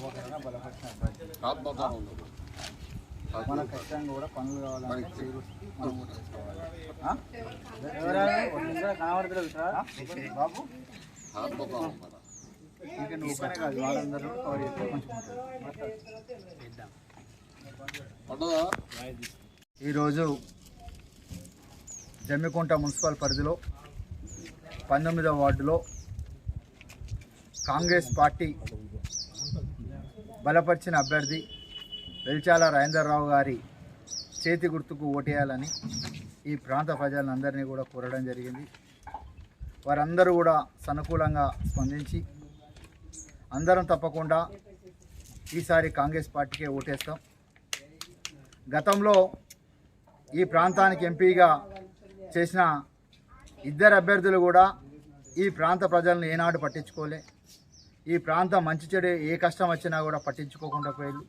ప్రభాకరణ బలపరిచిన మన ఖచ్చితంగా కూడా పనులు కావాలంటే చేకూర్చి మనం కూడా చేసుకోవాలి. బాబు ఇంకా నువ్వునే కాదు వాళ్ళందరూ కవర్ చేసుకుంటారు. ఈరోజు జమ్మికుంట మున్సిపల్ పరిధిలో 19వ వార్డులో కాంగ్రెస్ పార్టీ బలపరిచిన అభ్యర్థి వెల్చాల రాజేందర్రావు గారి చేతి గుర్తుకు ఓటేయాలని ఈ ప్రాంత ప్రజలందరినీ కూడా కోరడం జరిగింది. వారందరూ కూడా సానుకూలంగా స్పందించి అందరం తప్పకుండా ఈసారి కాంగ్రెస్ పార్టీకే ఓటేస్తాం. గతంలో ఈ ప్రాంతానికి ఎంపీగా చేసిన ఇద్దరు అభ్యర్థులు కూడా ఈ ప్రాంత ప్రజలను ఏనాడు పట్టించుకోలే. ఈ ప్రాంతం మంచి చెడు ఏ కష్టం వచ్చినా కూడా పట్టించుకోకుండా పోయారు.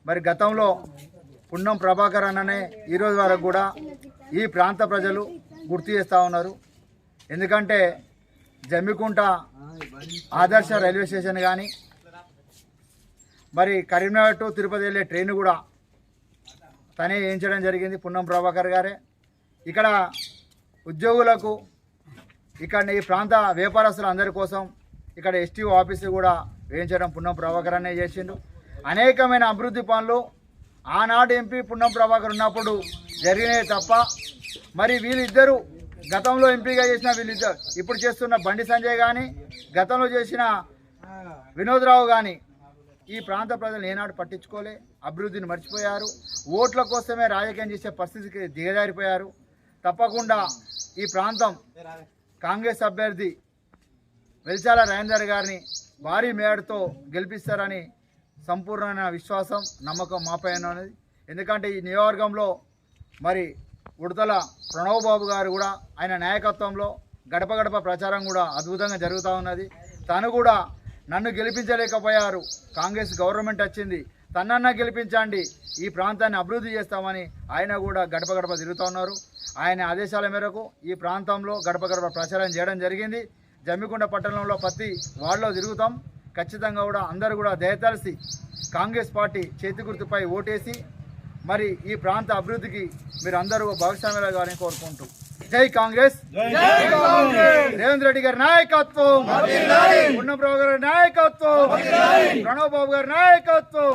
మరి గతంలో పున్నం ప్రభాకర్ అన్ననే ఈరోజు వరకు కూడా ఈ ప్రాంత ప్రజలు గుర్తు చేస్తూ ఉన్నారు. ఎందుకంటే జమ్మికుంట ఆదర్శ రైల్వే స్టేషన్ కానీ మరి కరీంనగర్ టు తిరుపతి వెళ్ళే ట్రైన్ కూడా తనే వేయించడం జరిగింది పున్నం ప్రభాకర్ గారే. ఇక్కడ ఉద్యోగులకు ఇక్కడ ఈ ప్రాంత వ్యాపారస్తులు అందరి కోసం ఇక్కడ ఎస్టీఓ ఆఫీసు కూడా వేయించడం పున్నం ప్రభాకర్ అనే చేసిండు. అనేకమైన అభివృద్ధి పనులు ఆనాడు ఎంపీ పున్నం ప్రభాకర్ ఉన్నప్పుడు జరిగినాయి తప్ప మరి వీళ్ళిద్దరూ గతంలో ఎంపీగా చేసిన వీళ్ళిద్దరు ఇప్పుడు చేస్తున్న బండి సంజయ్ కానీ గతంలో చేసిన వినోద్రావు కానీ ఈ ప్రాంత ప్రజలు ఏనాడు పట్టించుకోలే. అభివృద్ధిని మర్చిపోయారు. ఓట్ల కోసమే రాజకీయం చేసే పరిస్థితికి దిగజారిపోయారు. తప్పకుండా ఈ ప్రాంతం కాంగ్రెస్ అభ్యర్థి వెల్చాల రాజేందర్ గారిని భారీ మేడతో గెలిపిస్తారని సంపూర్ణమైన విశ్వాసం నమ్మకం మాపై ఉన్నది. ఎందుకంటే ఈ నియోజకవర్గంలో మరి ఉడతల ప్రణవ్ బాబు గారు కూడా ఆయన నాయకత్వంలో గడప గడప ప్రచారం కూడా అద్భుతంగా జరుగుతూ ఉన్నది. తను కూడా నన్ను గెలిపించలేకపోయారు, కాంగ్రెస్ గవర్నమెంట్ వచ్చింది, తనన్నా గెలిపించండి, ఈ ప్రాంతాన్ని అభివృద్ధి చేస్తామని ఆయన కూడా గడప గడప తిరుగుతూ ఉన్నారు. ఆయన ఆదేశాల మేరకు ఈ ప్రాంతంలో గడప గడప ప్రచారం చేయడం జరిగింది. జమ్మికుంట పట్టణంలో ప్రతి వార్డులో తిరుగుతాం. ఖచ్చితంగా కూడా అందరూ కూడా దయతలిసి కాంగ్రెస్ పార్టీ చేతి గుర్తుపై ఓటేసి మరి ఈ ప్రాంత అభివృద్ధికి మీరు అందరూ భాగస్వామ్యాలు కావాలని కోరుకుంటూ జై కాంగ్రెస్, రేవంత్ రెడ్డి గారి నాయకత్వం, పున్నం ప్రభాకర్ గారి నాయకత్వం, ప్రణవ్ బాబు గారి నాయకత్వం,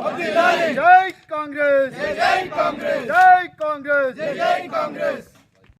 జై కాంగ్రెస్, జై కాంగ్రెస్, జై కాంగ్రెస్.